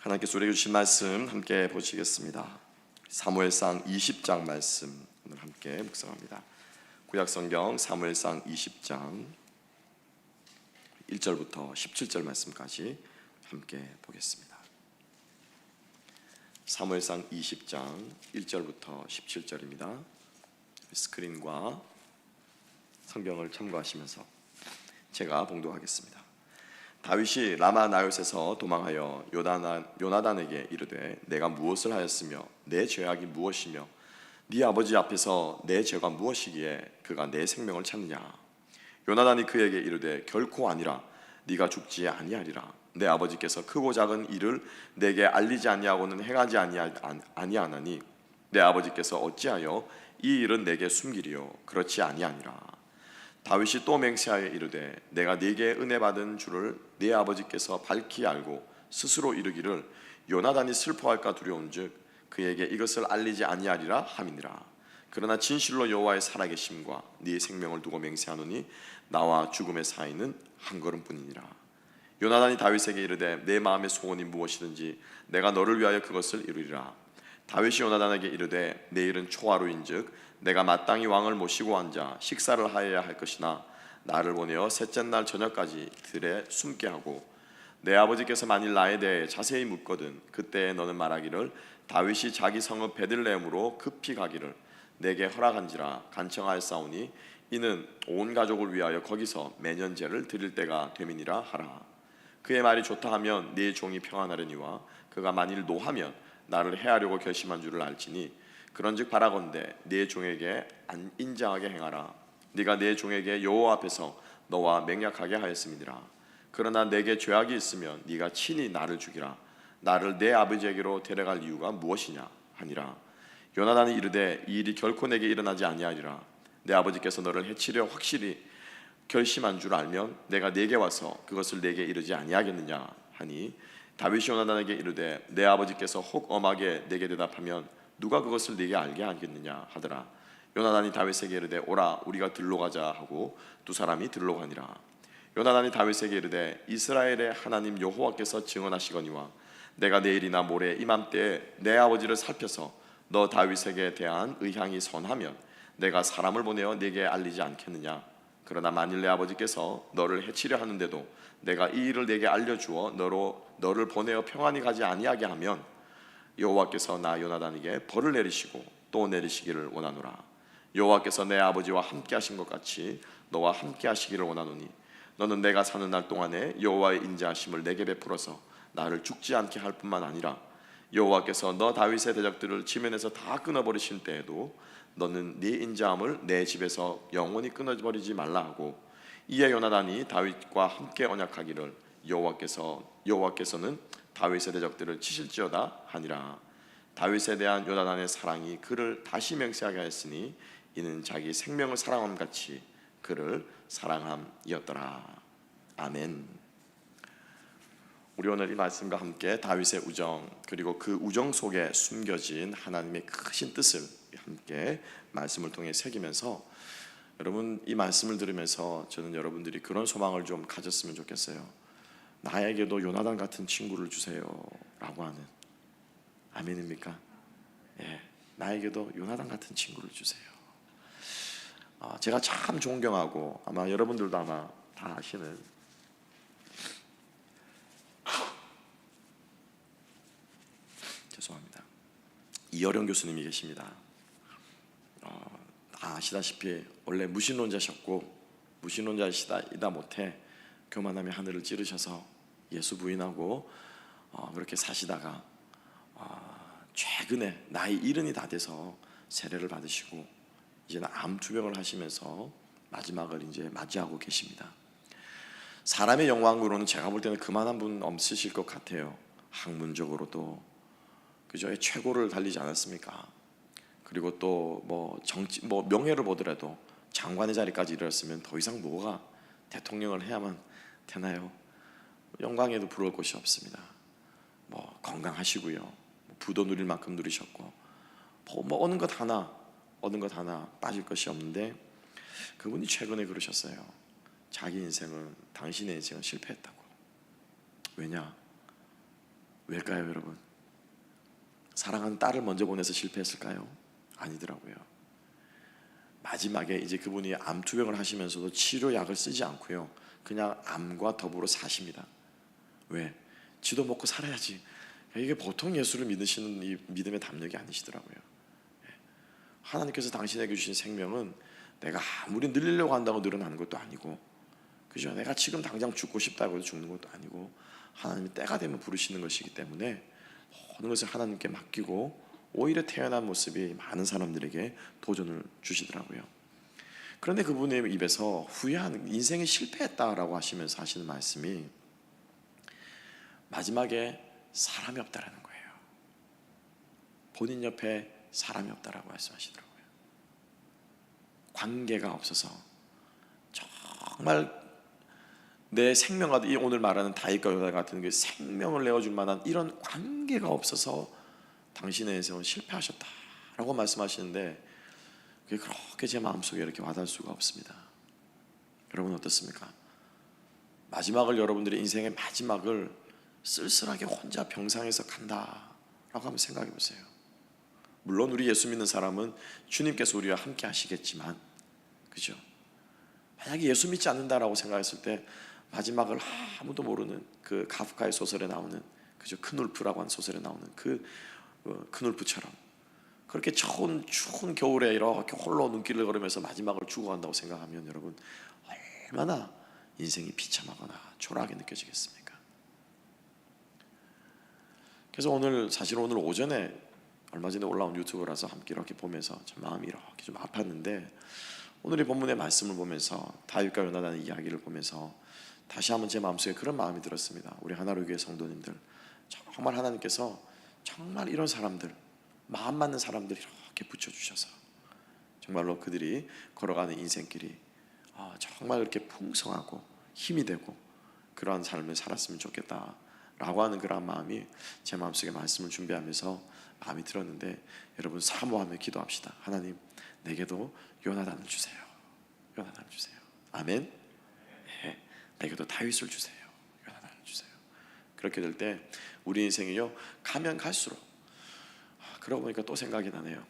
하나님께서 우리에게 주신 말씀 함께 보시겠습니다. 사무엘상 20장 말씀 오늘 함께 묵상합니다. 구약성경 사무엘상 20장 1절부터 17절 말씀까지 함께 보겠습니다. 사무엘상 20장 1절부터 17절입니다. 스크린과 성경을 참고하시면서 제가 봉독하겠습니다. 다윗이 라마 나요스에서 도망하여 요나단에게 이르되 내가 무엇을 하였으며 내 죄악이 무엇이며 네 아버지 앞에서 내 죄가 무엇이기에 그가 내 생명을 찾느냐. 요나단이 그에게 이르되 결코 아니라 네가 죽지 아니하리라. 내 아버지께서 크고 작은 일을 내게 알리지 아니하고는 행하지 아니하나니 내 아버지께서 어찌하여 이 일은 내게 숨기리요 그렇지 아니하니라. 다윗이 또 맹세하여 이르되 내가 네게 은혜 받은 줄을 네 아버지께서 밝히 알고 스스로 이르기를 요나단이 슬퍼할까 두려운즉 그에게 이것을 알리지 아니하리라 함이니라. 그러나 진실로 여호와의 살아계심과 네 생명을 두고 맹세하노니 나와 죽음의 사이는 한 걸음뿐이니라. 요나단이 다윗에게 이르되 내 마음의 소원이 무엇이든지 내가 너를 위하여 그것을 이루리라. 다윗이 요나단에게 이르되 내일은 초하루인즉 내가 마땅히 왕을 모시고 앉아 식사를 하여야 할 것이나 나를 보내어 셋째 날 저녁까지 들에 숨게 하고 내 아버지께서 만일 나에 대해 자세히 묻거든 그때 너는 말하기를 다윗이 자기 성읍 베들레헴으로 급히 가기를 내게 허락한지라 간청하였사오니 이는 온 가족을 위하여 거기서 매년 제를 드릴 때가 됨이니라 하라. 그의 말이 좋다 하면 네 종이 평안하려니와 그가 만일 노하면 나를 해하려고 결심한 줄을 알지니 그런즉 바라건대 네 종에게 안 인자하게 행하라. 네가 네 종에게 여호와 앞에서 너와 맹약하게 하였음이니라. 그러나 내게 죄악이 있으면 네가 친히 나를 죽이라. 나를 내 아버지에게로 데려갈 이유가 무엇이냐 하니라. 요나단이 이르되 이 일이 결코 내게 일어나지 아니하리라. 내 아버지께서 너를 해치려 확실히 결심한 줄 알면 내가 네게 와서 그것을 내게 이르지 아니하겠느냐 하니 다윗이 요나단에게 이르되 내 아버지께서 혹 엄하게 내게 대답하면 누가 그것을 네게 알게 하겠느냐 하더라. 요나단이 다윗에게 이르되 오라 우리가 들로 가자 하고 두 사람이 들로 가니라. 요나단이 다윗에게 이르되 이스라엘의 하나님 여호와께서 증언하시거니와 내가 내일이나 모레 이맘때에 내 아버지를 살펴서 너 다윗에게 대한 의향이 선하면 내가 사람을 보내어 네게 알리지 않겠느냐. 그러나 만일 내 아버지께서 너를 해치려 하는데도 내가 이 일을 네게 알려주어 너를 보내어 평안히 가지 아니하게 하면 여호와께서 나 요나단에게 벌을 내리시고 또 내리시기를 원하노라. 여호와께서 내 아버지와 함께 하신 것 같이 너와 함께 하시기를 원하노니 너는 내가 사는 날 동안에 여호와의 인자하심을 내게 베풀어서 나를 죽지 않게 할 뿐만 아니라 여호와께서 너 다윗의 대적들을 지면에서 다 끊어버리신 때에도 너는 네 인자함을 내 집에서 영원히 끊어버리지 말라 하고 이에 요나단이 다윗과 함께 언약하기를 여호와께서는 다윗의 대적들을 치실지어다 하니라. 다윗에 대한 요나단의 사랑이 그를 다시 맹세하게 하였으니 이는 자기 생명을 사랑함 같이 그를 사랑함이었더라. 아멘. 우리 오늘 이 말씀과 함께 다윗의 우정 그리고 그 우정 속에 숨겨진 하나님의 크신 뜻을 함께 말씀을 통해 새기면서 여러분 이 말씀을 들으면서 저는 여러분들이 그런 소망을 좀 가졌으면 좋겠어요. 나에게도 요나단 같은 친구를 주세요 라고 하는 아멘입니까? 예, 나에게도 요나단 같은 친구를 주세요. 제가 참 존경하고 아마 여러분들도 아마 다 아시는 죄송합니다. 이어령 교수님이 계십니다. 다 아시다시피 원래 무신론자셨고 무신론자이다 못해 교만함의 하늘을 찌르셔서 예수 부인하고 그렇게 사시다가 최근에 나이 70이 다 돼서 세례를 받으시고 이제는 암 투병을 하시면서 마지막을 이제 맞이하고 계십니다. 사람의 영광으로는 제가 볼 때는 그만한 분 없으실 것 같아요. 학문적으로도 그저 최고를 달리지 않았습니까? 그리고 또 뭐 정치 명예를 보더라도 장관의 자리까지 이르렀으면 더 이상 뭐가 대통령을 해야만 되나요? 영광에도 부러울 것이 없습니다. 뭐 건강하시고요, 부도 누릴 만큼 누리셨고 뭐 얻는 것 하나 빠질 것이 없는데 그분이 최근에 그러셨어요. 자기 인생은 당신의 인생은 실패했다고. 왜냐? 왜일까요, 여러분? 사랑하는 딸을 먼저 보내서 실패했을까요? 아니더라고요. 마지막에 이제 그분이 암 투병을 하시면서도 치료약을 쓰지 않고요, 그냥 암과 더불어 사십니다. 왜? 지도 먹고 살아야지. 이게 보통 예수를 믿으시는 이 믿음의 담력이 아니시더라고요. 하나님께서 당신에게 주신 생명은 내가 아무리 늘리려고 한다고 늘어나는 것도 아니고, 그죠? 내가 지금 당장 죽고 싶다고 해서 죽는 것도 아니고, 하나님이 때가 되면 부르시는 것이기 때문에 모든 것을 하나님께 맡기고 오히려 태어난 모습이 많은 사람들에게 도전을 주시더라고요. 그런데 그분의 입에서 후회한, 인생이 실패했다라고 하시면서 하시는 말씀이 마지막에 사람이 없다라는 거예요. 본인 옆에 사람이 없다라고 말씀하시더라고요. 관계가 없어서, 정말 내 생명과, 오늘 말하는 다윗과 요나단 같은 게 생명을 내어줄 만한 이런 관계가 없어서 당신의 인생은 실패하셨다라고 말씀하시는데, 그게 그렇게 제 마음속에 이렇게 와닿을 수가 없습니다. 여러분 어떻습니까? 마지막을, 여러분들의 인생의 마지막을 쓸쓸하게 혼자 병상에서 간다라고 한번 생각해 보세요. 물론 우리 예수 믿는 사람은 주님께서 우리와 함께 하시겠지만, 그죠? 만약에 예수 믿지 않는다라고 생각했을 때 마지막을 아무도 모르는, 그 카프카의 소설에 나오는, 그죠? 크눌프라고 하는 소설에 나오는 그 크눌프처럼 그렇게 추운 겨울에 이렇게 홀로 눈길을 걸으면서 마지막을 죽어간다고 생각하면 여러분 얼마나 인생이 비참하거나 초라하게 느껴지겠습니까? 그래서 사실 오늘 오전에 얼마 전에 올라온 유튜브라서 함께 이렇게 보면서 참 마음이 이렇게 좀 아팠는데, 오늘의 본문의 말씀을 보면서 다윗과 요나단의 이야기를 보면서 다시 한번 제 마음속에 그런 마음이 들었습니다. 우리 하나로 교회 성도님들, 정말 하나님께서 정말 이런 사람들, 마음 맞는 사람들 이렇게 붙여주셔서 정말로 그들이 걸어가는 인생길이 정말 이렇게 풍성하고 힘이 되고 그러한 삶을 살았으면 좋겠다라고 하는 그런 마음이 제 마음속에 말씀을 준비하면서 마음이 들었는데, 여러분 사모하며 기도합시다. 하나님, 내게도 요나단을 주세요. 요나단을 주세요. 아멘. 네, 내게도 다윗을 주세요. 요나단을 주세요. 그렇게 될 때 우리 인생이요, 가면 갈수록, 그러고 보니까 또 생각이 나네요.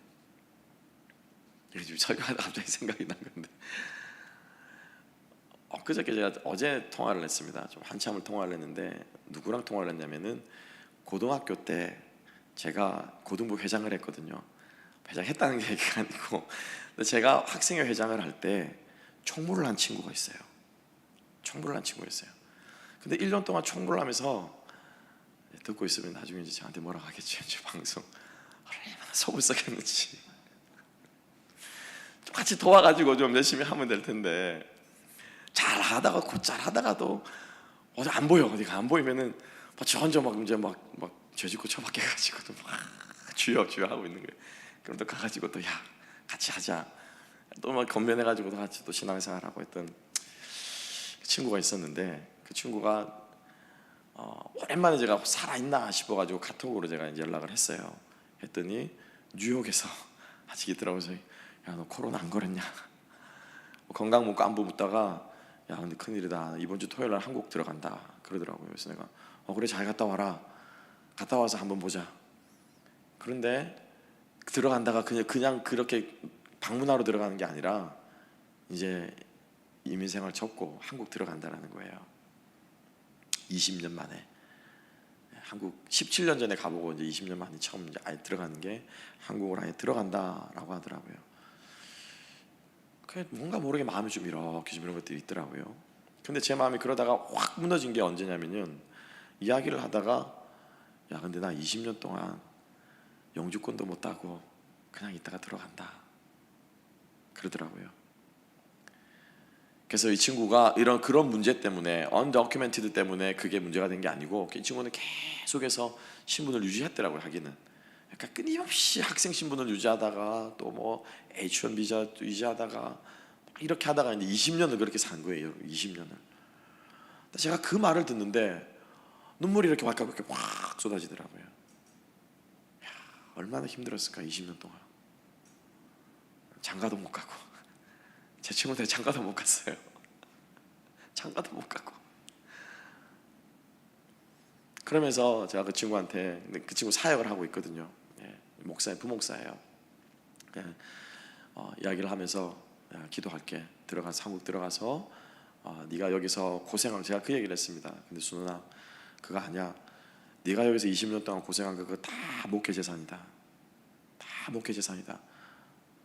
지금 설교하다 갑자기 생각이 난 건데, 그저께 제가 어제 통화를 했습니다. 좀 한참을 통화를 했는데, 누구랑 통화를 했냐면은 고등학교 때 제가 고등부 회장을 했거든요. 회장했다는 게 얘기가 아니고, 제가 학생회 회장을 할 때 총무를 한 친구가 있어요. 총무를 한 친구가 있어요. 근데 1년 동안 총무를 하면서, 듣고 있으면 나중에 이제 저한테 뭐라 하겠지, 이제 방송 얼마나 속을 썩였는지. 같이 도와가지고 좀 열심히 하면 될 텐데, 잘하다가 곧잘 하다가도 어디 안 보여, 어디가 안 보이면은 저 혼자 막 이제 막 죄짓고 처박혀 가지고도 막 주여 하고 있는 거예요. 그럼 또 가가지고 또 야 같이 하자, 또 막 건면해 가지고 또 같이 또 신앙생활하고 했던 친구가 있었는데, 그 친구가 오랜만에 제가 살아있나 싶어가지고 카톡으로 제가 이제 연락을 했어요. 했더니 뉴욕에서 아직 있더라고요. 야, 너 코로나 안 걸렸냐? 건강 묻고 안부 묻다가, 야 근데 큰일이다, 이번 주 토요일 날 한국 들어간다 그러더라고요. 그래서 내가 그래, 잘 갔다 와라, 갔다 와서 한번 보자. 그런데 들어간다가 그냥 그렇게 방문하러 들어가는 게 아니라 이제 이민생활 접고 한국 들어간다라는 거예요. 20년 만에. 한국 17년 전에 가보고 이제 20년 만에 처음 이제 아예 들어가는 게, 한국을 아예 들어간다라고 하더라고요. 뭔가 모르게 마음이 좀 이렇게 좀 이런 것들이 있더라고요. 근데 제 마음이 그러다가 확 무너진 게 언제냐면은, 이야기를 하다가 야 근데 나 20년 동안 영주권도 못 따고 그냥 있다가 들어간다 그러더라고요. 그래서 이 친구가 그런 문제 때문에, 언더큐멘티드 때문에 그게 문제가 된 게 아니고, 이 친구는 계속해서 신분을 유지했더라고요. 하기는 그러니까 끊임없이 학생 신분을 유지하다가 또 뭐 H1 비자 유지하다가 이렇게 하다가 이제 20년을 그렇게 산 거예요. 20년을. 제가 그 말을 듣는데 눈물이 이렇게 확 쏟아지더라고요. 야, 얼마나 힘들었을까. 20년 동안 장가도 못 가고, 제 친구들 장가도 못 갔어요. 장가도 못 가고. 그러면서 제가 그 친구한테, 그 친구 사역을 하고 있거든요. 예, 목사예요, 부목사예요. 예, 이야기를 하면서 야, 기도할게. 한국 들어가서 네가 여기서 고생한, 제가 그 얘기를 했습니다. 근데 순우나, 그거 아니야. 네가 여기서 20년 동안 고생한 거 그거 다 목회 재산이다. 다 목회 재산이다.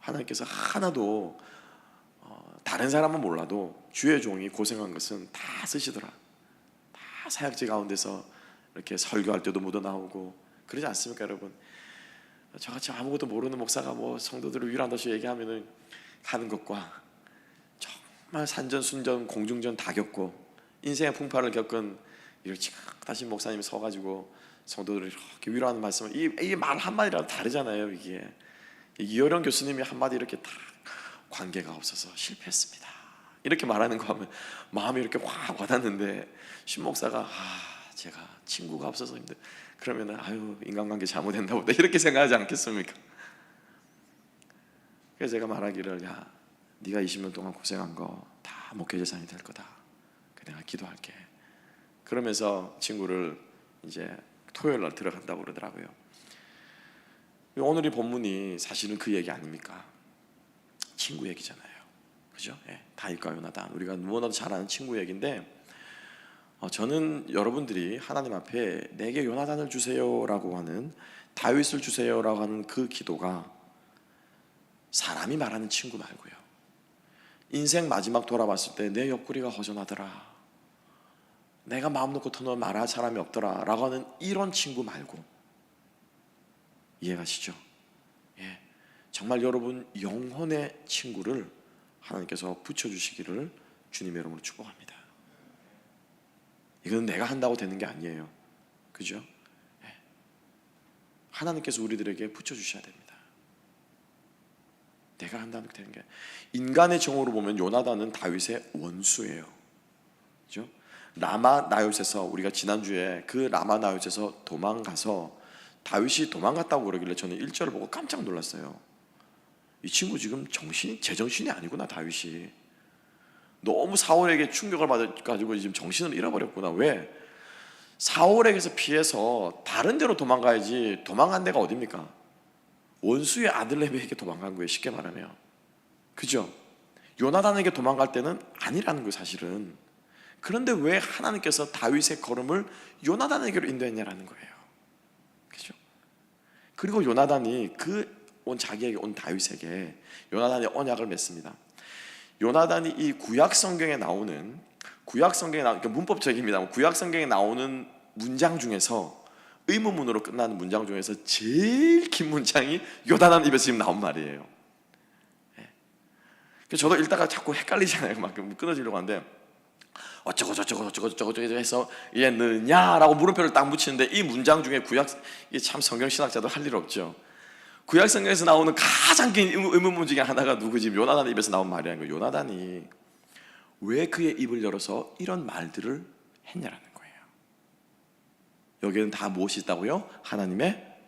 하나님께서 하나도 다른 사람은 몰라도 주의 종이 고생한 것은 다 쓰시더라. 다 사역지 가운데서 이렇게 설교할 때도 묻어 나오고 그러지 않습니까, 여러분? 저같이 아무것도 모르는 목사가 뭐 성도들을 위로한다고 얘기하면은 하는 것과 정말 산전순전 공중전 다 겪고 인생의 풍파를 겪은 이렇게 다시 목사님이 서가지고 성도들을 이렇게 위로하는 말씀을, 이 말 한마디라도 다르잖아요. 이게 이효령 교수님이 한마디 이렇게 다 관계가 없어서 실패했습니다 이렇게 말하는 거 하면 마음이 이렇게 확 와닿는데, 신 목사가 제가 친구가 없어서 힘들, 그러면은 아유 인간관계 잘못했나 보다 이렇게 생각하지 않겠습니까? 그래서 제가 말하기를, 야 네가 20년 동안 고생한 거 다 목회 재산이 될 거다. 내가 기도할게. 그러면서 친구를 이제 토요일 날 들어간다고 그러더라고요. 오늘의 본문이 사실은 그 얘기 아닙니까? 친구 얘기잖아요. 그죠? 예, 다윗과 요나단, 우리가 누구나도 잘 아는 친구 얘기인데, 저는 여러분들이 하나님 앞에 내게 요나단을 주세요라고 하는, 다윗을 주세요라고 하는 그 기도가 사람이 말하는 친구 말고요, 인생 마지막 돌아봤을 때 내 옆구리가 허전하더라, 내가 마음 놓고 터놓으면 말할 사람이 없더라 라고 하는 이런 친구 말고, 이해가시죠? 예, 정말 여러분 영혼의 친구를 하나님께서 붙여주시기를 주님의 이름으로 축복합니다. 이건 내가 한다고 되는 게 아니에요. 그죠? 예. 하나님께서 우리들에게 붙여주셔야 됩니다. 내가 한다고 되는 게, 인간의 정으로 보면 요나단은 다윗의 원수예요. 그죠? 라마 나요스에서, 우리가 지난주에 그 라마 나요스에서 도망가서 다윗이 도망갔다고 그러길래 저는 1절을 보고 깜짝 놀랐어요. 이 친구 지금 제정신이 아니구나. 다윗이 너무 사울에게 충격을 받아가지고 지금 정신을 잃어버렸구나. 왜? 사울에게서 피해서 다른 데로 도망가야지, 도망간 데가 어딥니까? 원수의 아들내미에게 도망간 거예요, 쉽게 말하면. 그죠? 요나단에게 도망갈 때는 아니라는 거예요, 사실은. 그런데 왜 하나님께서 다윗의 걸음을 요나단에게로 인도했냐라는 거예요. 그죠? 그리고 요나단이 자기에게 온 다윗에게 요나단이 언약을 맺습니다. 요나단이 이 구약 성경에 나오는, 그러니까 문법적입니다. 구약 성경에 나오는 문장 중에서, 의문문으로 끝나는 문장 중에서 제일 긴 문장이 요나단 입에서 지금 나온 말이에요. 예. 저도 읽다가 자꾸 헷갈리잖아요. 막 끊어지려고 하는데, 어쩌고 해서 얘느냐라고 물음표를 딱 붙이는데, 이 문장 중에 이게 참 성경 신학자도 할 일 없죠. 구약 성경에서 나오는 가장 긴 의문문 중에 하나가 누구지? 요나단 입에서 나온 말이라는 거예요. 요나단이 왜 그의 입을 열어서 이런 말들을 했냐라는 거예요. 여기에는 다 무엇이 있다고요? 하나님의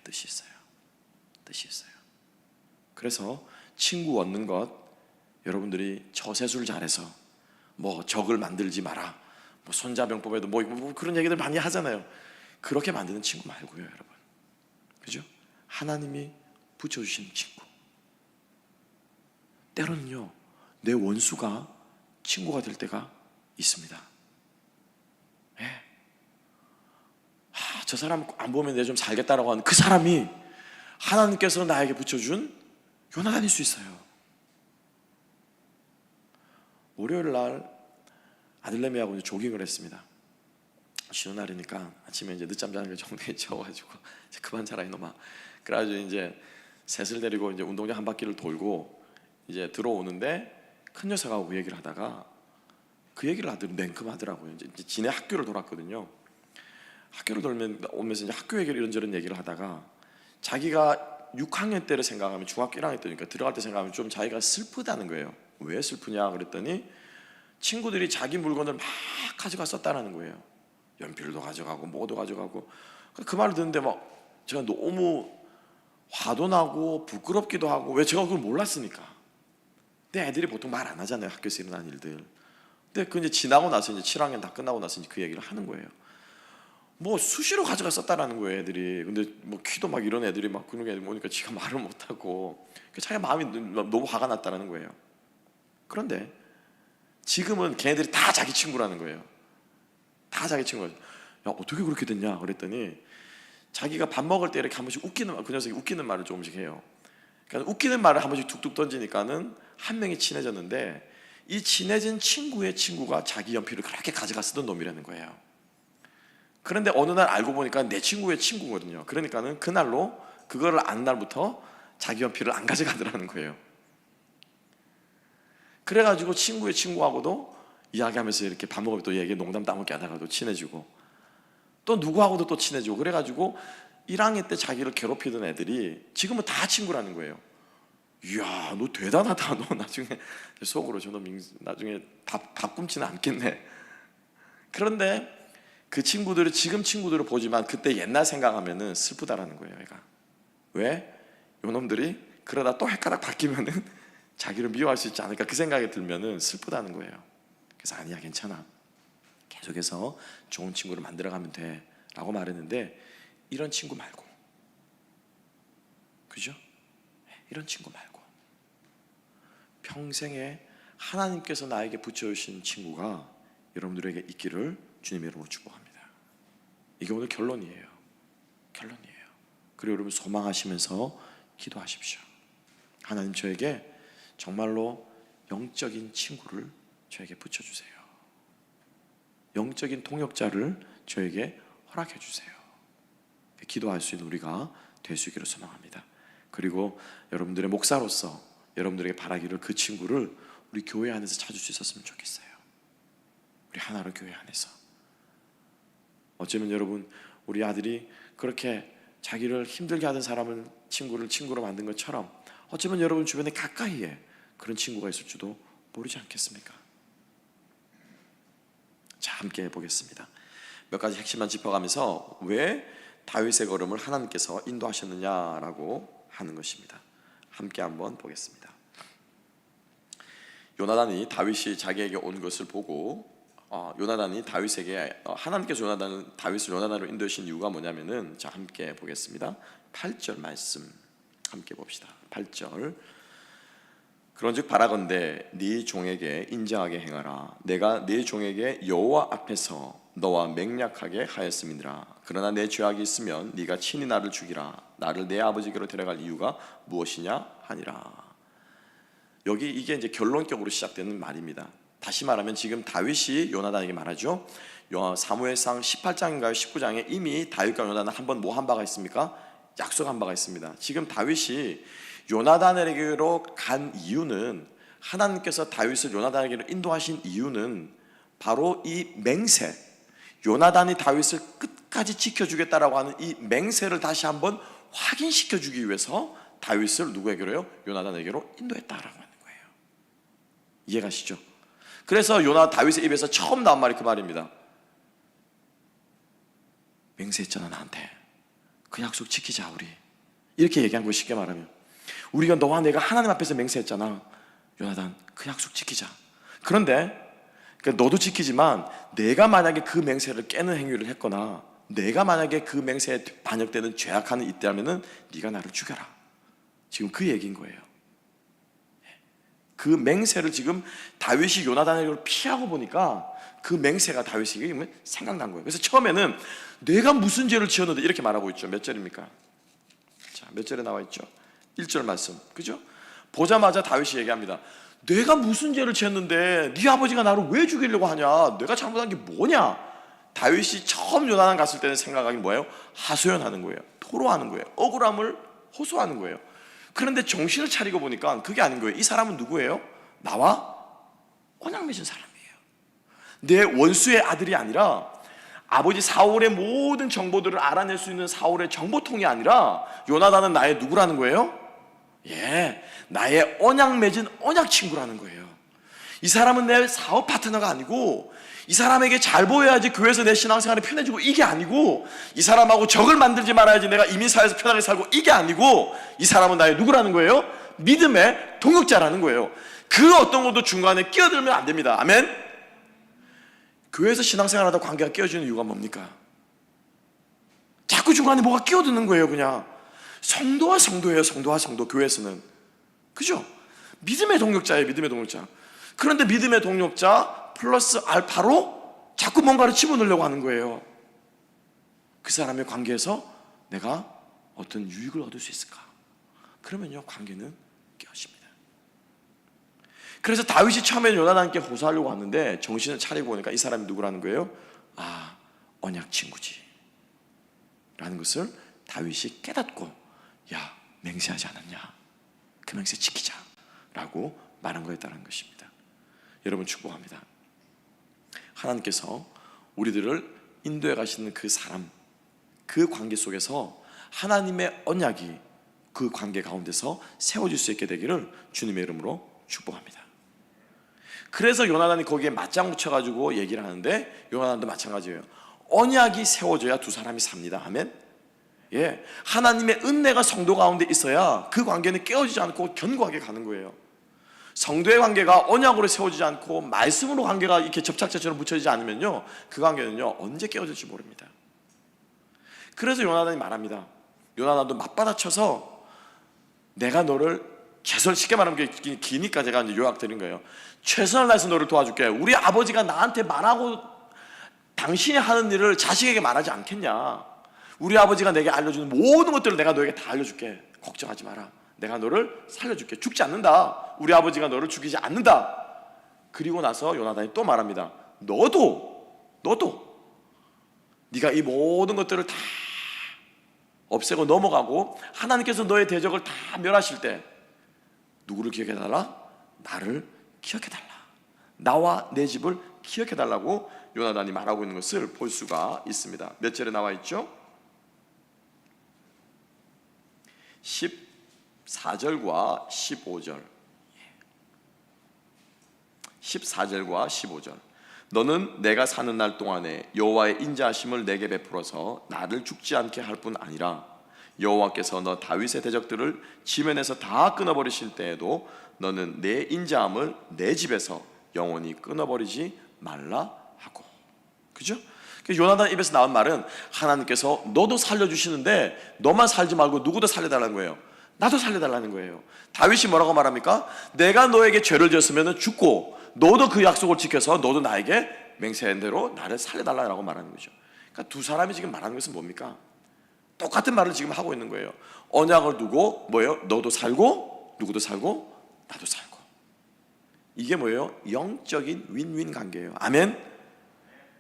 뜻이 있어요. 뜻이 있어요. 그래서 친구 얻는 것, 여러분들이 처세술 잘해서 뭐 적을 만들지 마라, 뭐 손자병법에도 뭐 그런 얘기들 많이 하잖아요. 그렇게 만드는 친구 말고요, 여러분. 그죠? 하나님이 붙여주시는 친구. 때로는요, 내 원수가 친구가 될 때가 있습니다. 예. 저 사람 안 보면 내가 좀 살겠다라고 하는 그 사람이 하나님께서 나에게 붙여준 요나단일 수 있어요. 월요일 날 아들내미하고 이제 조깅을 했습니다. 쉬는 날이니까 아침에 이제 늦잠 자는 게 정말 지워가지고 그만 자라 이놈아. 그래가지고 이제 셋을 데리고 이제 운동장 한 바퀴를 돌고 이제 들어오는데, 큰 녀석하고 그 얘기를 하다가 그 얘기를 냉큼하더라고요. 이제 지네 학교를 돌았거든요. 학교를 오면서 이제 학교 얘기를 이런저런 얘기를 하다가, 자기가 6학년 때를 생각하면, 중학교 1학년 때니까 들어갈 때 생각하면 좀 자기가 슬프다는 거예요. 왜 슬프냐 그랬더니, 친구들이 자기 물건을 막 가져가 썼다는 거예요. 연필도 가져가고 뭐도 가져가고. 그 말을 듣는데 막 제가 너무 화도 나고 부끄럽기도 하고, 왜 제가 그걸 몰랐으니까. 근데 애들이 보통 말 안 하잖아요, 학교에서 일어난 일들. 근데 그 이제 지나고 나서, 이제 7학년 다 끝나고 나서 이제 그 얘기를 하는 거예요. 뭐 수시로 가져갔었다라는 거예요, 애들이. 근데 뭐 키도 막 이런 애들이 막 그런 게 보니까 지가 말을 못하고 자기가 마음이 너무 화가 났다라는 거예요. 그런데 지금은 걔네들이 다 자기 친구라는 거예요. 다 자기 친구예요. 야, 어떻게 그렇게 됐냐 그랬더니 자기가 밥 먹을 때 이렇게 한 번씩 그 녀석이 웃기는 말을 조금씩 해요. 그러니까 웃기는 말을 한 번씩 툭툭 던지니까는 한 명이 친해졌는데, 이 친해진 친구의 친구가 자기 연필을 그렇게 가져가 쓰던 놈이라는 거예요. 그런데 어느 날 알고 보니까 내 친구의 친구거든요. 그러니까는 그날로, 그거를 아는 날부터 자기 연필을 안 가져가더라는 거예요. 그래가지고 친구의 친구하고도 이야기하면서 이렇게 밥 먹으면 또 얘기 농담 따먹게 하다가도 친해지고, 또 누구하고도 또 친해지고, 그래가지고 1학년 때 자기를 괴롭히던 애들이 지금은 다 친구라는 거예요. 이야, 너 대단하다. 너 나중에 속으로 저놈 나중에 밥 굶지는 않겠네. 그런데 그 친구들을, 지금 친구들을 보지만 그때 옛날 생각하면은 슬프다라는 거예요. 얘가 왜? 요놈들이 그러다 또 헷가닥 바뀌면은 자기를 미워할 수 있지 않을까, 그 생각이 들면은 슬프다는 거예요. 그래서 아니야, 괜찮아, 계속해서 좋은 친구를 만들어가면 돼 라고 말했는데, 이런 친구 말고, 그죠? 이런 친구 말고 평생에 하나님께서 나에게 붙여주신 친구가 여러분들에게 있기를 주님의 이름으로 축복합니다. 이게 오늘 결론이에요. 결론이에요. 그리고 여러분 소망하시면서 기도하십시오. 하나님, 저에게 정말로 영적인 친구를 저에게 붙여주세요. 영적인 동역자를 저에게 허락해 주세요. 기도할 수 있는 우리가 될 수 있기를 소망합니다. 그리고 여러분들의 목사로서 여러분들에게 바라기를, 그 친구를 우리 교회 안에서 찾을 수 있었으면 좋겠어요. 우리 하나로 교회 안에서. 어쩌면 여러분, 우리 아들이 그렇게 자기를 힘들게 하던 사람을, 친구를 친구로 만든 것처럼 어쩌면 여러분 주변에 가까이에 그런 친구가 있을지도 모르지 않겠습니까? 자, 함께 해보겠습니다. 몇 가지 핵심만 짚어가면서 왜 다윗의 걸음을 하나님께서 인도하셨느냐라고 하는 것입니다. 함께 한번 보겠습니다. 요나단이 다윗이 자기에게 온 것을 보고, 요나단이 다윗에게, 하나님께서 다윗을 요나단으로 인도하신 이유가 뭐냐면은, 자, 함께 보겠습니다. 8절 말씀 함께 봅시다. 8절. 그런즉 바라건대 네 종에게 인정하게 행하라. 내가 네 종에게 여호와 앞에서 너와 맹약하게 하였음이니라. 그러나 내 죄악이 있으면 네가 친히 나를 죽이라. 나를 내 아버지께로 데려갈 이유가 무엇이냐 하니라. 여기 이게 이제 결론격으로 시작되는 말입니다. 다시 말하면 지금 다윗이 요나단에게 말하죠. 사무엘상 18장인가요 19장에 이미 다윗과 요나단 한번 뭐 한 바가 있습니까? 약속한 바가 있습니다. 지금 다윗이 요나단에게로 간 이유는, 하나님께서 다윗을 요나단에게로 인도하신 이유는 바로 이 맹세, 요나단이 다윗을 끝까지 지켜주겠다라고 하는 이 맹세를 다시 한번 확인시켜주기 위해서 다윗을 누구에게로요? 요나단에게로 인도했다라고 하는 거예요. 이해가시죠? 그래서 다윗의 입에서 처음 나온 말이 그 말입니다. 맹세했잖아, 나한테. 그 약속 지키자, 우리. 이렇게 얘기한 거, 쉽게 말하면. 우리가 너와 내가 하나님 앞에서 맹세했잖아, 요나단, 그 약속 지키자. 그런데 그러니까 너도 지키지만, 내가 만약에 그 맹세를 깨는 행위를 했거나 내가 만약에 그 맹세에 반역되는 죄악하는 있다면은 네가 나를 죽여라. 지금 그 얘기인 거예요. 그 맹세를 지금 다윗이 요나단에게로 피하고 보니까 그 맹세가 다윗에게 생각난 거예요. 그래서 처음에는 내가 무슨 죄를 지었는데, 이렇게 말하고 있죠. 몇 절입니까? 자, 몇 절에 나와 있죠? 1절 말씀, 그죠? 보자마자 다윗이 얘기합니다. 내가 무슨 죄를 지었는데 네 아버지가 나를 왜 죽이려고 하냐? 내가 잘못한 게 뭐냐? 다윗이 처음 요나단 갔을 때는 생각하기 뭐예요? 하소연하는 거예요. 토로하는 거예요. 억울함을 호소하는 거예요. 그런데 정신을 차리고 보니까 그게 아닌 거예요. 이 사람은 누구예요? 나와 언약 맺은 사람이에요. 내 원수의 아들이 아니라, 아버지 사울의 모든 정보들을 알아낼 수 있는 사울의 정보통이 아니라, 요나단은 나의 누구라는 거예요? 나의 언약 맺은 언약 친구라는 거예요. 이 사람은 내 사업 파트너가 아니고, 이 사람에게 잘 보여야지 교회에서 내 신앙생활이 편해지고, 이게 아니고, 이 사람하고 적을 만들지 말아야지 내가 이민사회에서 편하게 살고, 이게 아니고, 이 사람은 나의 누구라는 거예요? 믿음의 동역자라는 거예요. 그 어떤 것도 중간에 끼어들면 안 됩니다. 아멘? 교회에서 신앙생활하다 관계가 깨어지는 이유가 뭡니까? 자꾸 중간에 뭐가 끼어드는 거예요. 그냥 성도와 성도예요. 성도와 성도. 교회에서는, 그죠? 믿음의 동력자예요. 믿음의 동력자. 그런데 믿음의 동력자 플러스 알파로 자꾸 뭔가를 집어넣으려고 하는 거예요. 그 사람의 관계에서 내가 어떤 유익을 얻을 수 있을까? 그러면요, 관계는 깨어집니다. 그래서 다윗이 처음에는 요나단께 호소하려고 왔는데 정신을 차리고 보니까 이 사람이 누구라는 거예요? 아, 언약 친구지 라는 것을 다윗이 깨닫고, 야, 맹세하지 않았냐? 그 맹세 지키자 라고 말한 거였다는 것입니다. 여러분, 축복합니다. 하나님께서 우리들을 인도해 가시는 그 사람, 그 관계 속에서 하나님의 언약이 그 관계 가운데서 세워질 수 있게 되기를 주님의 이름으로 축복합니다. 그래서 요나단이 거기에 맞장구 쳐가지고 얘기를 하는데, 요나단도 마찬가지예요. 언약이 세워져야 두 사람이 삽니다. 아멘. 예, 하나님의 은혜가 성도 가운데 있어야 그 관계는 깨어지지 않고 견고하게 가는 거예요. 성도의 관계가 언약으로 세워지지 않고 말씀으로 관계가 이렇게 접착제처럼 붙여지지 않으면요, 그 관계는요 언제 깨어질지 모릅니다. 그래서 요나단이 말합니다. 요나단도 맞받아쳐서 내가 너를 최선, 쉽게 말하면 기니까 제가 이제 요약드린 거예요. 최선을 다해서 너를 도와줄게. 우리 아버지가 나한테 말하고 당신이 하는 일을 자식에게 말하지 않겠냐? 우리 아버지가 내게 알려주는 모든 것들을 내가 너에게 다 알려줄게. 걱정하지 마라. 내가 너를 살려줄게. 죽지 않는다. 우리 아버지가 너를 죽이지 않는다. 그리고 나서 요나단이 또 말합니다. 너도 네가 이 모든 것들을 다 없애고 넘어가고 하나님께서 너의 대적을 다 멸하실 때 누구를 기억해달라? 나를 기억해달라. 나와 내 집을 기억해달라고 요나단이 말하고 있는 것을 볼 수가 있습니다. 몇 절에 나와 있죠? 14절과 15절. 14절과 15절. 너는 내가 사는 날 동안에 여호와의 인자하심을 내게 베풀어서 나를 죽지 않게 할 뿐 아니라 여호와께서 너 다윗의 대적들을 지면에서 다 끊어버리실 때에도 너는 내 인자함을 내 집에서 영원히 끊어버리지 말라 하고. 그죠? 요나단 입에서 나온 말은 하나님께서 너도 살려주시는데 너만 살지 말고 누구도 살려달라는 거예요. 나도 살려달라는 거예요. 다윗이 뭐라고 말합니까? 내가 너에게 죄를 지었으면 죽고 너도 그 약속을 지켜서 너도 나에게 맹세한 대로 나를 살려달라고 말하는 거죠. 그러니까 두 사람이 지금 말하는 것은 뭡니까? 똑같은 말을 지금 하고 있는 거예요. 언약을 두고 뭐예요? 너도 살고 누구도 살고 나도 살고. 이게 뭐예요? 영적인 윈윈 관계예요. 아멘.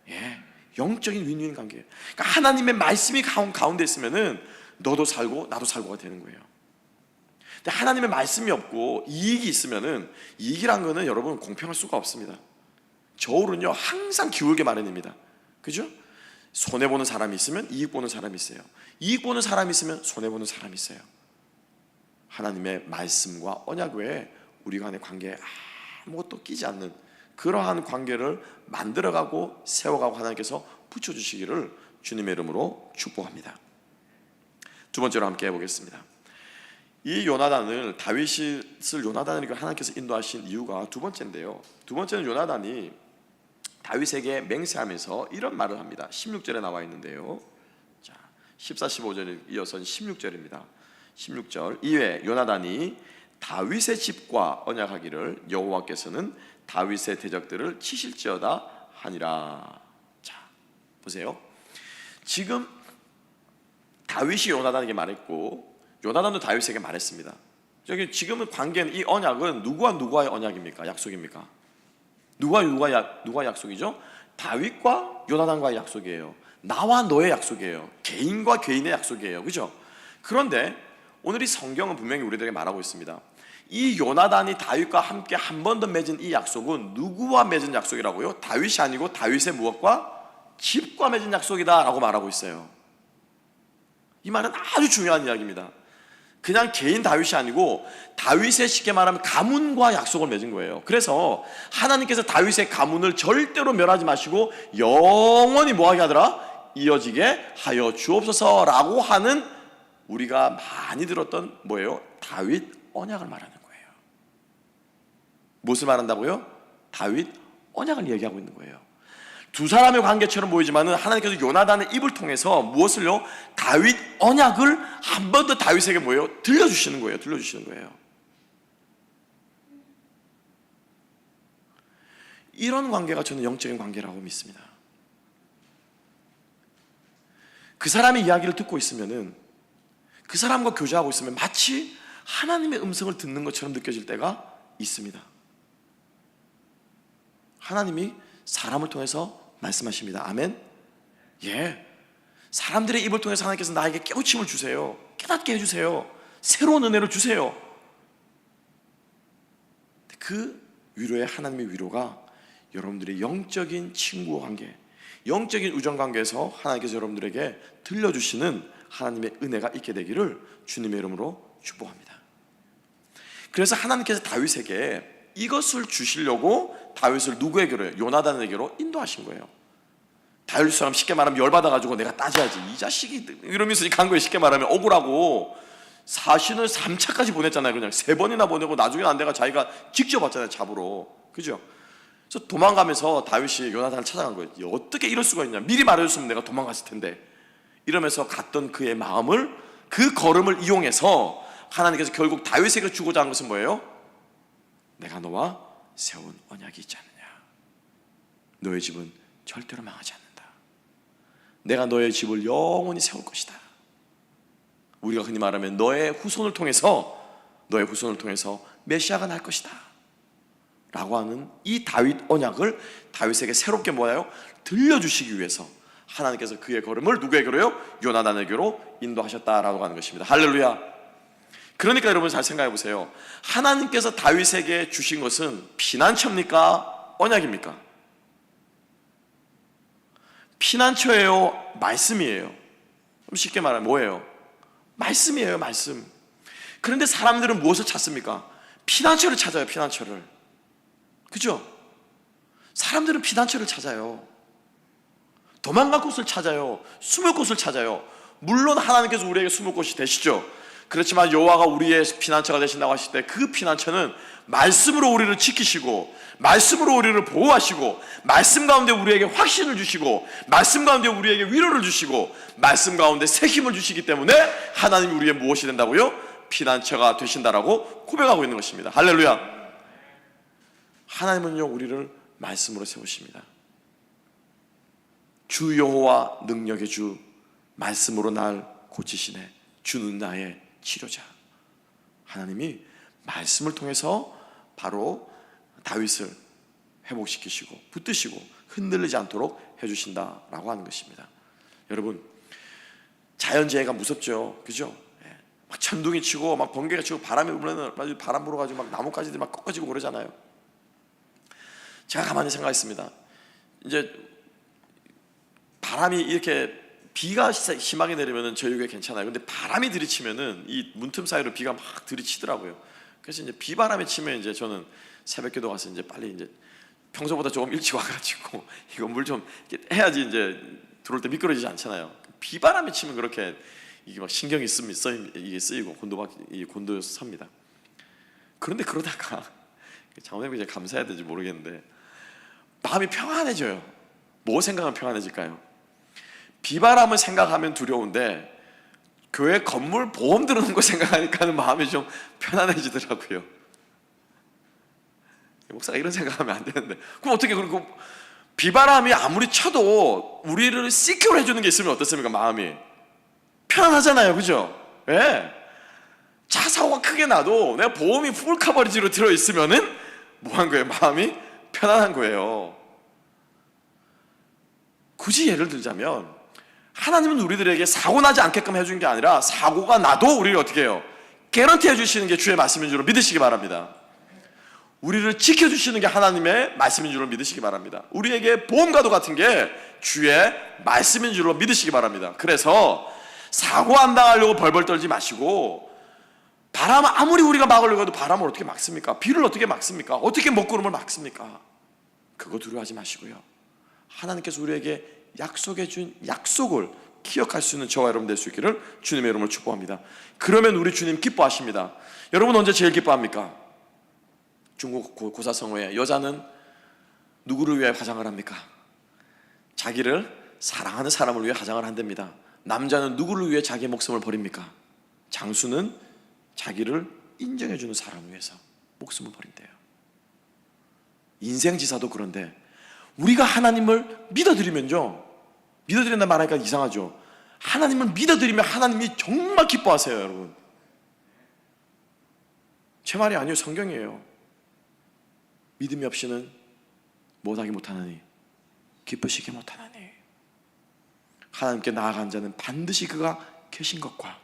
예, 영적인 윈윈 관계예요. 그러니까 하나님의 말씀이 가운데 있으면은 너도 살고 나도 살고가 되는 거예요. 근데 하나님의 말씀이 없고 이익이 있으면은, 이익이란 거는 여러분 공평할 수가 없습니다. 저울은요 항상 기울게 마련입니다. 그죠? 손해보는 사람이 있으면 이익 보는 사람이 있어요. 이익 보는 사람이 있으면 손해보는 사람이 있어요. 하나님의 말씀과 언약 외에 우리 간의 관계에 아무것도 끼지 않는 그러한 관계를 만들어가고 세워가고 하나님께서 붙여주시기를 주님의 이름으로 축복합니다. 두 번째로 함께 해보겠습니다. 이 요나단을, 다윗을 요나단에게 하나님께서 인도하신 이유가 두 번째인데요, 두 번째는 요나단이 다윗에게 맹세하면서 이런 말을 합니다. 16절에 나와 있는데요, 자, 14, 15절에 이어서 16절입니다. 16절. 이에 요나단이 다윗의 집과 언약하기를 여호와께서는 다윗의 대적들을 치실지어다 하니라. 자, 보세요. 지금 다윗이 요나단에게 말했고 요나단도 다윗에게 말했습니다. 저기 지금은 관계는, 이 언약은 누구와의 언약입니까? 약속입니까? 누가 약속이죠? 다윗과 요나단과의 약속이에요. 나와 너의 약속이에요. 개인과 개인의 약속이에요. 그죠? 그런데 오늘 이 성경은 분명히 우리들에게 말하고 있습니다. 이 요나단이 다윗과 함께 한 번 더 맺은 이 약속은 누구와 맺은 약속이라고요? 다윗이 아니고 다윗의 무엇과? 집과 맺은 약속이다 라고 말하고 있어요. 이 말은 아주 중요한 이야기입니다. 그냥 개인 다윗이 아니고 다윗의, 쉽게 말하면 가문과 약속을 맺은 거예요. 그래서 하나님께서 다윗의 가문을 절대로 멸하지 마시고 영원히 뭐하게 하더라? 이어지게 하여 주옵소서라고 하는, 우리가 많이 들었던 뭐예요? 다윗 언약을 말하는 거예요. 무엇을 말한다고요? 다윗 언약을 얘기하고 있는 거예요. 두 사람의 관계처럼 보이지만은 하나님께서 요나단의 입을 통해서 무엇을요? 다윗 언약을 한 번 더 다윗에게 뭐예요? 들려주시는 거예요. 들려주시는 거예요. 이런 관계가 저는 영적인 관계라고 믿습니다. 그 사람의 이야기를 듣고 있으면은, 그 사람과 교제하고 있으면 마치 하나님의 음성을 듣는 것처럼 느껴질 때가 있습니다. 하나님이 사람을 통해서 말씀하십니다. 아멘? 예. 사람들의 입을 통해서 하나님께서 나에게 깨우침을 주세요. 깨닫게 해주세요. 새로운 은혜를 주세요. 그 위로의 하나님의 위로가 여러분들의 영적인 친구 관계, 영적인 우정 관계에서 하나님께서 여러분들에게 들려주시는 하나님의 은혜가 있게 되기를 주님의 이름으로 축복합니다. 그래서 하나님께서 다윗에게 이것을 주시려고 다윗을 누구에게로요? 요나단에게로 인도하신 거예요. 다윗 사람 쉽게 말하면 열받아가지고 내가 따져야지, 이 자식이 이러면서 간 거예요. 쉽게 말하면 억울하고 사신을 3차까지 보냈잖아요. 그냥 3번이나 보내고 나중에 안 돼가 자기가 직접 왔잖아요. 잡으러. 그죠? 그래서 도망가면서 다윗이 요나단을 찾아간 거예요. 어떻게 이럴 수가 있냐, 미리 말해줬으면 내가 도망갔을 텐데. 이러면서 갔던 그의 마음을, 그 걸음을 이용해서 하나님께서 결국 다윗에게 주고자 한 것은 뭐예요? 내가 너와 세운 언약이 있지 않느냐, 너의 집은 절대로 망하지 않는다, 내가 너의 집을 영원히 세울 것이다. 우리가 흔히 말하면 너의 후손을 통해서 메시아가 날 것이다 라고 하는 이 다윗 언약을 다윗에게 새롭게 뭐예요? 들려주시기 위해서 하나님께서 그의 걸음을 누구에게로요? 요나단에게로 인도하셨다라고 하는 것입니다. 할렐루야. 그러니까 여러분 잘 생각해 보세요. 하나님께서 다윗에게 주신 것은 피난처입니까? 언약입니까? 피난처예요? 말씀이에요? 쉽게 말하면 뭐예요? 말씀이에요. 말씀. 그런데 사람들은 무엇을 찾습니까? 피난처를 찾아요. 피난처를. 그죠? 사람들은 피난처를 찾아요. 도망갈 곳을 찾아요. 숨을 곳을 찾아요. 물론 하나님께서 우리에게 숨을 곳이 되시죠. 그렇지만 여호와가 우리의 피난처가 되신다고 하실 때 그 피난처는 말씀으로 우리를 지키시고, 말씀으로 우리를 보호하시고, 말씀 가운데 우리에게 확신을 주시고, 말씀 가운데 우리에게 위로를 주시고, 말씀 가운데 새 힘을 주시기 때문에 하나님이 우리의 무엇이 된다고요? 피난처가 되신다라고 고백하고 있는 것입니다. 할렐루야. 하나님은요 우리를 말씀으로 세우십니다. 주 여호와 능력의 주, 말씀으로 날 고치시네, 주는 나의 치료자. 하나님이 말씀을 통해서 바로 다윗을 회복시키시고 붙드시고 흔들리지 않도록 해주신다라고 하는 것입니다. 여러분, 자연재해가 무섭죠. 그죠? 막 천둥이 치고 막 번개가 치고 바람이 불면 바람 불어가지고 막 나뭇가지들이 막 꺾어지고 그러잖아요. 제가 가만히 생각했습니다. 이제 바람이 이렇게 비가 심하게 내리면은 저희가 괜찮아요. 근데 바람이 들이치면은 이 문틈 사이로 비가 막 들이치더라고요. 그래서 이제 비바람이 치면 이제 저는 새벽기도 가서 이제 빨리 이제 평소보다 조금 일찍 와가지고 이거 물 좀 해야지 이제 들어올 때 미끄러지지 않잖아요. 비바람이 치면 그렇게 이게 막 신경이 이게 쓰이고 곤도에서 섭니다. 그런데 그러다가 장모님이 이제 감사해야 될지 모르겠는데 마음이 평안해져요. 뭐 생각하면 평안해질까요? 비바람을 생각하면 두려운데 교회 건물 보험 들어오는 거 생각하니까 마음이 좀 편안해지더라고요. 목사가 이런 생각하면 안 되는데, 그럼 어떻게, 그리고 비바람이 아무리 쳐도 우리를 시큐어 해주는 게 있으면 어떻습니까? 마음이 편안하잖아요. 그죠? 예. 차 사고가 크게 나도 내가 보험이 풀 커버리지로 들어있으면은 뭐한 거예요? 마음이 편안한 거예요. 굳이 예를 들자면 하나님은 우리들에게 사고 나지 않게끔 해준 게 아니라 사고가 나도 우리를 어떻게 해요? 개런티 해주시는 게 주의 말씀인 줄 믿으시기 바랍니다. 우리를 지켜주시는 게 하나님의 말씀인 줄 믿으시기 바랍니다. 우리에게 보험과도 같은 게 주의 말씀인 줄 믿으시기 바랍니다. 그래서 사고 안 당하려고 벌벌 떨지 마시고, 바람 아무리 우리가 막으려고 해도 바람을 어떻게 막습니까? 비를 어떻게 막습니까? 어떻게 먹구름을 막습니까? 그거 두려워하지 마시고요, 하나님께서 우리에게 약속해 준 약속을 기억할 수 있는 저와 여러분 될 수 있기를 주님의 이름으로 축복합니다. 그러면 우리 주님 기뻐하십니다. 여러분 언제 제일 기뻐합니까? 중국 고사성어에 여자는 누구를 위해 화장을 합니까? 자기를 사랑하는 사람을 위해 화장을 한답니다. 남자는 누구를 위해 자기의 목숨을 버립니까? 장수는 자기를 인정해주는 사람을 위해서 목숨을 버린대요. 인생지사도 그런데 우리가 하나님을 믿어드리면요, 믿어드린다 말하니까 이상하죠. 하나님을 믿어드리면 하나님이 정말 기뻐하세요. 여러분, 제 말이 아니에요. 성경이에요. 믿음이 없이는 못하기 못하나니 기쁘시게 못하나니. 하나님께 나아간 자는 반드시 그가 계신 것과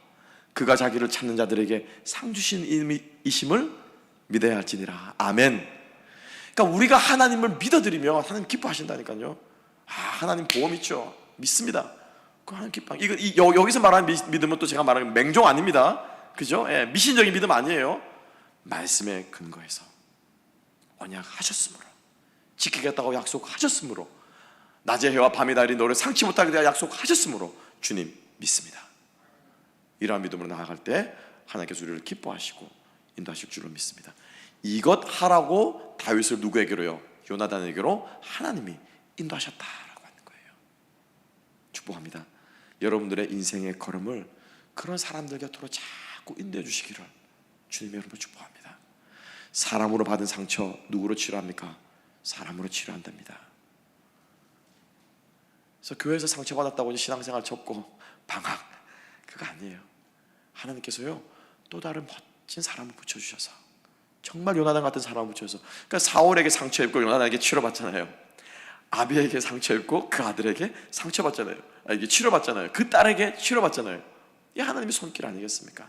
그가 자기를 찾는 자들에게 상 주신 이심을 믿어야 할지니라. 아멘. 그러니까 우리가 하나님을 믿어드리면 하나님 기뻐하신다니까요. 하나님 보험 있죠. 믿습니다. 그 하나님 기뻐. 여기서 말하는 믿음은 또 제가 말하는 맹종 아닙니다. 그죠? 예, 미신적인 믿음 아니에요. 말씀에 근거해서 언약하셨으므로, 지키겠다고 약속하셨으므로, 낮의 해와 밤의 달이 너를 상치 못하게 되어 약속하셨으므로 주님 믿습니다. 이러한 믿음으로 나아갈 때 하나님께서 우리를 기뻐하시고 인도하실 줄로 믿습니다. 이것 하라고 다윗을 누구에게로요? 요나단에게로 하나님이 인도하셨다라고 하는 거예요. 축복합니다. 여러분들의 인생의 걸음을 그런 사람들 곁으로 자꾸 인도해 주시기를 주님의 이름으로 축복합니다. 사람으로 받은 상처 누구로 치료합니까? 사람으로 치료한답니다. 그래서 교회에서 상처받았다고 신앙생활 접고 방학, 그거 아니에요. 하나님께서요 또 다른 멋진 사람을 붙여주셔서, 정말 요나단 같은 사람을 붙여서, 그러니까 사울에게 상처 입고 요나단에게 치료받잖아요. 아비에게 상처 입고 그 아들에게 상처받잖아요. 이게 치료받잖아요. 그 딸에게 치료받잖아요. 이 하나님의 손길 아니겠습니까?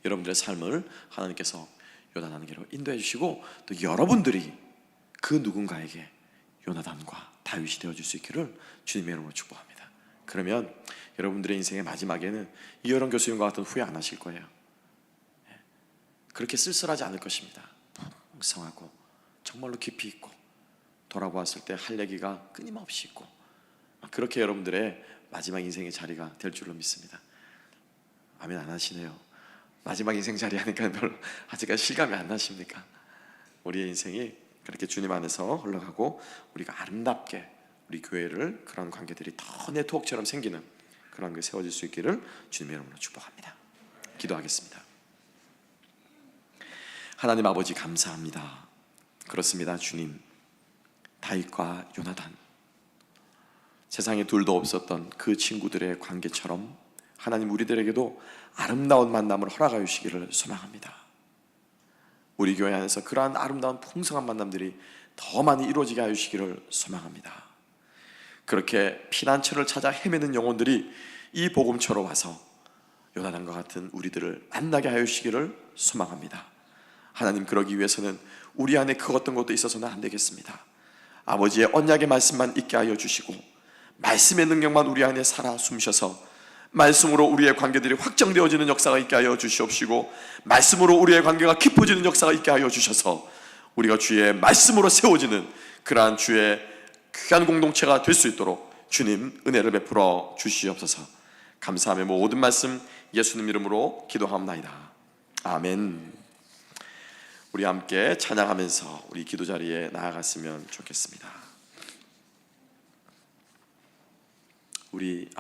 여러분들의 삶을 하나님께서 요나단에게로 인도해 주시고, 또 여러분들이 그 누군가에게 요나단과 다윗이 되어줄 수 있기를 주님의 이름으로 축복합니다. 그러면 여러분들의 인생의 마지막에는 이어론 교수님과 같은 후회 안 하실 거예요. 그렇게 쓸쓸하지 않을 것입니다. 풍성하고 정말로 깊이 있고, 돌아보았을 때 할 얘기가 끊임없이 있고, 그렇게 여러분들의 마지막 인생의 자리가 될 줄로 믿습니다. 아멘 안 하시네요. 마지막 인생 자리 하니까 별로 아직까지 실감이 안 나십니까? 우리의 인생이 그렇게 주님 안에서 흘러가고 우리가 아름답게 우리 교회를, 그런 관계들이 더 네트워크처럼 생기는 그런 게 세워질 수 있기를 주님의 이름으로 축복합니다. 기도하겠습니다. 하나님 아버지 감사합니다. 그렇습니다. 주님, 다윗과 요나단, 세상에 둘도 없었던 그 친구들의 관계처럼 하나님 우리들에게도 아름다운 만남을 허락하여 주시기를 소망합니다. 우리 교회 안에서 그러한 아름다운 풍성한 만남들이 더 많이 이루어지게 하여 주시기를 소망합니다. 그렇게 피난처를 찾아 헤매는 영혼들이 이 복음처로 와서 요나단과 같은 우리들을 만나게 하여 주시기를 소망합니다. 하나님, 그러기 위해서는 우리 안에 그 어떤 것도 있어서는 안 되겠습니다. 아버지의 언약의 말씀만 있게 하여 주시고, 말씀의 능력만 우리 안에 살아 숨쉬어서 말씀으로 우리의 관계들이 확정되어지는 역사가 있게 하여 주시옵시고, 말씀으로 우리의 관계가 깊어지는 역사가 있게 하여 주셔서 우리가 주의 말씀으로 세워지는 그러한 주의 귀한 공동체가 될 수 있도록 주님 은혜를 베풀어 주시옵소서. 감사하며 모든 말씀 예수님 이름으로 기도합나이다. 아멘. 우리 함께 찬양하면서 우리 기도 자리에 나아갔으면 좋겠습니다. 우리